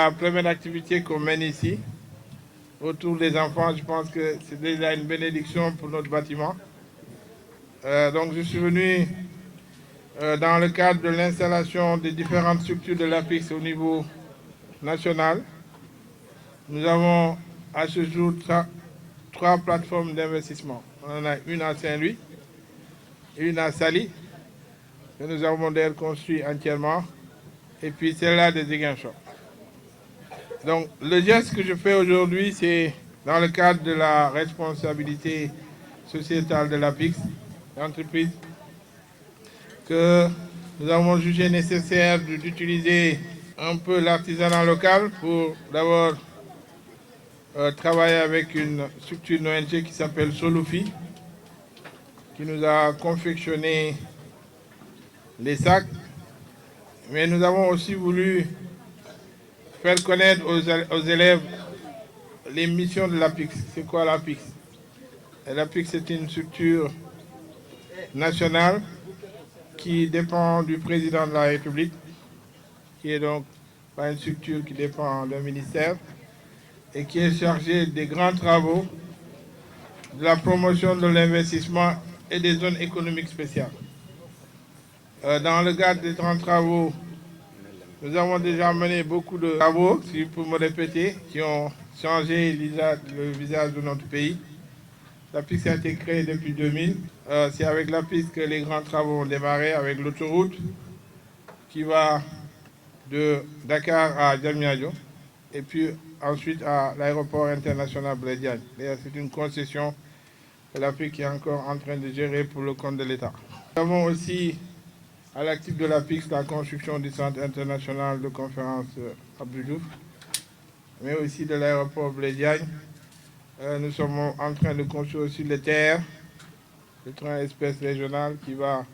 la première activité qu'on mène ici, autour des enfants. Je pense que c'est déjà une bénédiction pour notre bâtiment. Donc je suis venu dans le cadre de l'installation des différentes structures de l'APIX au niveau national. Nous avons à ce jour trois plateformes d'investissement. On en a une à Saint-Louis, une à Saly, que nous avons d'ailleurs construit entièrement, et puis celle-là de Ziguinchor. Donc le geste que je fais aujourd'hui, c'est dans le cadre de la responsabilité sociétale de l'APIX, l'entreprise, que nous avons jugé nécessaire d'utiliser un peu l'artisanat local pour d'abord travailler avec une structure ONG qui s'appelle Solufi, qui nous a confectionné les sacs. Mais nous avons aussi voulu faire connaître aux élèves les missions de l'APIX. C'est quoi l'APIX? L'APIX, c'est une structure nationale qui dépend du président de la République, qui est donc pas une structure qui dépend d'un ministère, et qui est chargée des grands travaux, de la promotion de l'investissement et des zones économiques spéciales. Dans le cadre des grands travaux, nous avons déjà mené beaucoup de travaux, si vous pouvez me répéter, qui ont changé le visage de notre pays. L'APIX a été créée depuis 2000. C'est avec l'APIX que les grands travaux ont démarré, avec l'autoroute qui va de Dakar à Diamniadio, et puis ensuite à l'aéroport international Blaise Diagne. C'est une concession que l'APIX est encore en train de gérer pour le compte de l'État. Nous avons aussi à l'actif de l'APIX la construction du centre international de conférence Abdou Diouf, mais aussi de l'aéroport Blaise Diagne. Nous sommes en train de construire aussi le TER, le train express régional qui va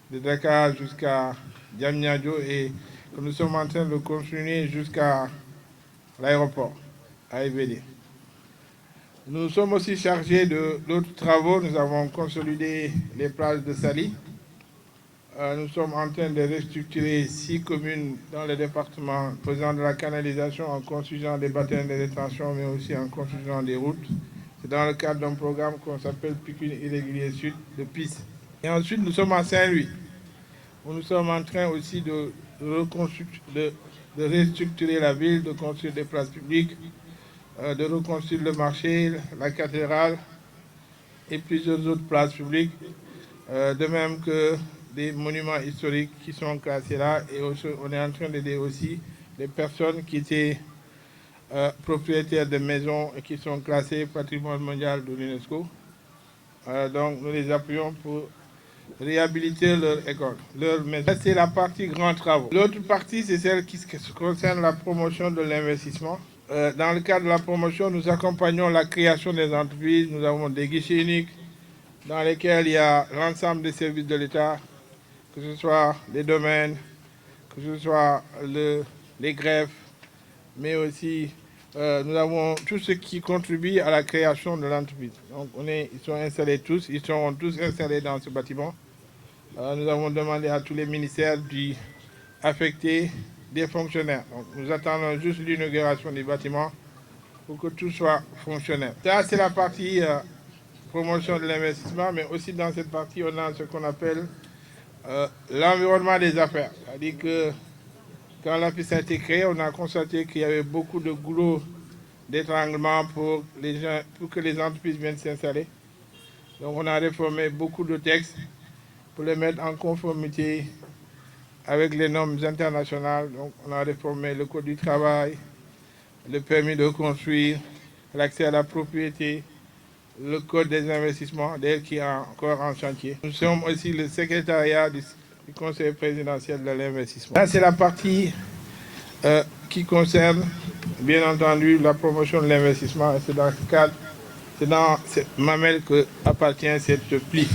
de Dakar jusqu'à Diamniadio et que nous sommes en train de construire jusqu'à l'aéroport, à EVD. Nous sommes aussi chargés d'autres travaux. Nous avons consolidé les plages de Saly. Nous sommes en train de restructurer 6 communes dans le département, faisant de la canalisation en construisant des bassins de rétention, mais aussi en construisant des routes. C'est dans le cadre d'un programme qu'on s'appelle Pécule Irrégulier Sud de PIS. Et ensuite, nous sommes à Saint-Louis, où nous sommes en train aussi de restructurer la ville, de construire des places publiques, de reconstruire le marché, la cathédrale et plusieurs autres places publiques, de même que des monuments historiques qui sont classés là. Et aussi, on est en train d'aider aussi les personnes qui étaient propriétaires de maisons et qui sont classées patrimoine mondial de l'UNESCO. Donc nous les appuyons pour réhabiliter leur école, leur maison. C'est la partie grands travaux. L'autre partie, c'est celle qui concerne la promotion de l'investissement. Dans le cadre de la promotion, nous accompagnons la création des entreprises. Nous avons des guichets uniques dans lesquels il y a l'ensemble des services de l'État, que ce soit les domaines, que ce soit les greffes, mais aussi nous avons tout ce qui contribue à la création de l'entreprise. Donc ils sont installés tous, ils seront tous installés dans ce bâtiment. Nous avons demandé à tous les ministères d'y affecter des fonctionnaires. Donc nous attendons juste l'inauguration du bâtiment pour que tout soit fonctionnel. Ça, c'est la partie promotion de l'investissement, mais aussi dans cette partie, on a ce qu'on appelle l'environnement des affaires. C'est-à-dire que quand l'APIX a été créée, on a constaté qu'il y avait beaucoup de goulot d'étranglement pour que les entreprises viennent s'installer. Donc on a réformé beaucoup de textes pour les mettre en conformité avec les normes internationales. Donc on a réformé le Code du travail, le permis de construire, l'accès à la propriété, le Code des investissements, d'ailleurs qui est encore en chantier. Nous sommes aussi le secrétariat du Conseil présidentiel de l'investissement. Là, c'est la partie qui concerne, bien entendu, la promotion de l'investissement. C'est dans ce cadre, c'est dans cette mamelle qu'appartient cette pli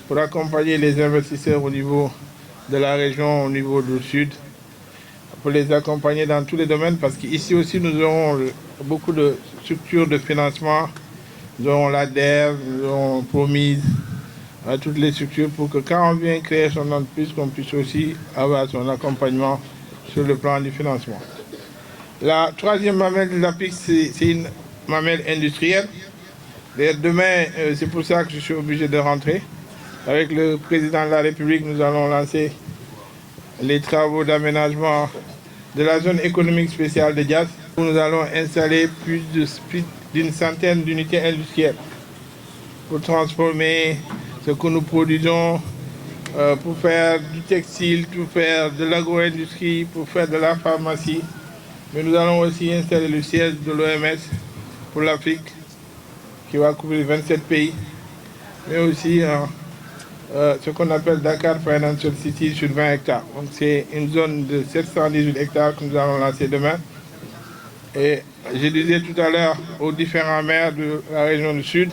pour accompagner les investisseurs au niveau de la région, au niveau du sud, pour les accompagner dans tous les domaines, parce qu'ici aussi, nous aurons beaucoup de structures de financement. Nous aurons l'ADER, nous aurons Promise, à toutes les structures pour que quand on vient créer son entreprise, qu'on puisse aussi avoir son accompagnement sur le plan du financement. La troisième mamelle de l'APIX, c'est une mamelle industrielle. Et demain, c'est pour ça que je suis obligé de rentrer. Avec le président de la République, nous allons lancer les travaux d'aménagement de la zone économique spéciale de Diass, où nous allons installer plus d'une centaine d'unités industrielles pour transformer ce que nous produisons, pour faire du textile, pour faire de l'agro-industrie, pour faire de la pharmacie. Mais nous allons aussi installer le siège de l'OMS pour l'Afrique, qui va couvrir 27 pays, mais aussi ce qu'on appelle Dakar Financial City sur 20 hectares. Donc c'est une zone de 718 hectares que nous allons lancer demain. Et je disais tout à l'heure aux différents maires de la région du Sud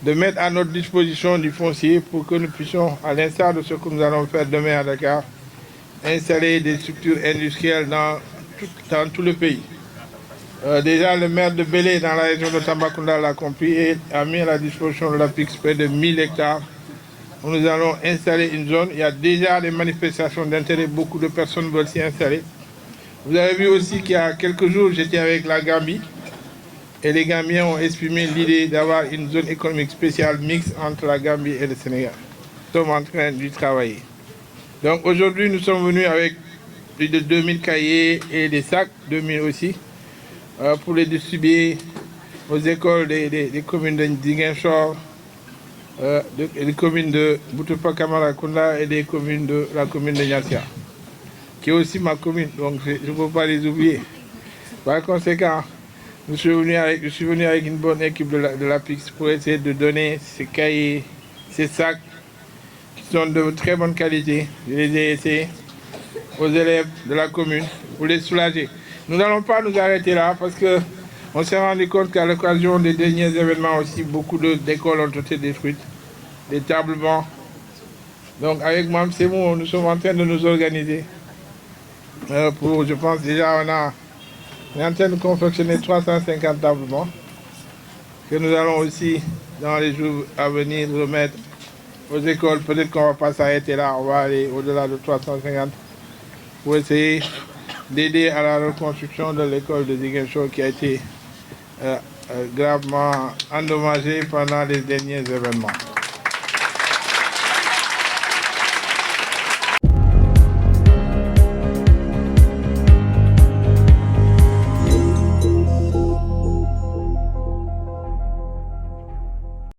de mettre à notre disposition du foncier pour que nous puissions, à l'instar de ce que nous allons faire demain à Dakar, installer des structures industrielles dans tout le pays. Déjà, le maire de Bélé, dans la région de Tambacounda, l'a compris et a mis à la disposition de l'APIX près de 1000 hectares où nous allons installer une zone. Il y a déjà des manifestations d'intérêt, beaucoup de personnes veulent s'y installer. Vous avez vu aussi qu'il y a quelques jours, j'étais avec la Gambie et les Gambiens ont exprimé l'idée d'avoir une zone économique spéciale mixte entre la Gambie et le Sénégal. Nous sommes en train d'y travailler. Donc aujourd'hui, nous sommes venus avec plus de 2000 cahiers et des sacs, 2000 aussi, pour les distribuer aux écoles des communes de Ziguinchor, des communes de Boutoupa Kamarakounda et des communes de la commune de Niassia, qui est aussi ma commune, donc je ne peux pas les oublier. Par conséquent, je suis venu avec une bonne équipe de l'APIX pour essayer de donner ces cahiers, ces sacs, qui sont de très bonne qualité. Je les ai essayés aux élèves de la commune pour les soulager. Nous n'allons pas nous arrêter là parce qu'on s'est rendu compte qu'à l'occasion des derniers événements aussi, beaucoup d'écoles ont été détruites, des tables bancs. Donc avec Mme Semou, nous sommes en train de nous organiser pour, je pense déjà, on est en train de confectionner 350 tables bancs que nous allons aussi, dans les jours à venir, remettre aux écoles. Peut-être qu'on ne va pas s'arrêter là, on va aller au-delà de 350 pour essayer d'aider à la reconstruction de l'école de Ziguinchor qui a été gravement endommagée pendant les derniers événements.